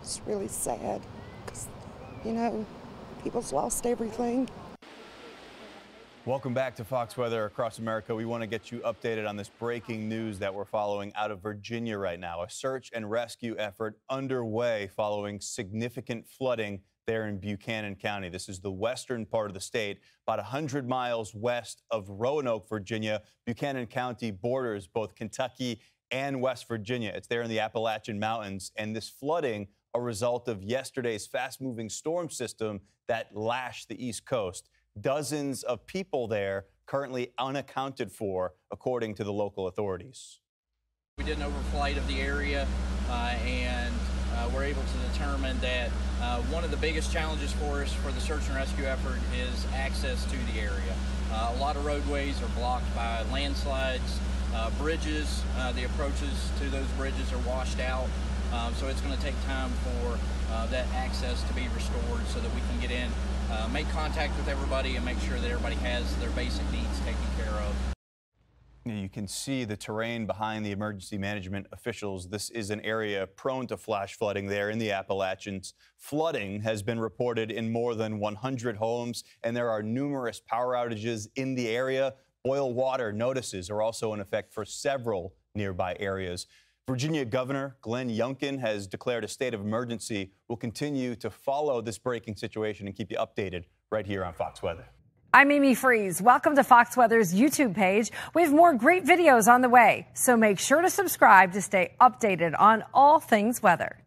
It's really sad because, you know, people's lost everything. Welcome back to Fox Weather Across America. We want to get you updated on this breaking news that we're following out of Virginia right now. A search and rescue effort underway following significant flooding there in Buchanan County. This is the western part of the state, about 100 miles west of Roanoke, Virginia. Buchanan County borders both Kentucky and West Virginia. It's there in the Appalachian Mountains, and this flooding a result of yesterday's fast-moving storm system that lashed the East Coast. Dozens of people there currently unaccounted for, according to the local authorities. We did an overflight of the area and we're able to determine that one of the biggest challenges for us for the search and rescue effort is access to the area. A lot of roadways are blocked by landslides, bridges. The approaches to those bridges are washed out, so it's going to take time for that access to be restored so that we can get in, make contact with everybody and make sure that everybody has their basic needs taken care of. You can see the terrain behind the emergency management officials. This is an area prone to flash flooding there in the Appalachians. Flooding has been reported in more than 100 homes, and there are numerous power outages in the area. Boil water notices are also in effect for several nearby areas. Virginia Governor Glenn Youngkin has declared a state of emergency. We'll continue to follow this breaking situation and keep you updated right here on Fox Weather. I'm Amy Freeze. Welcome to Fox Weather's YouTube page. We have more great videos on the way, so make sure to subscribe to stay updated on all things weather.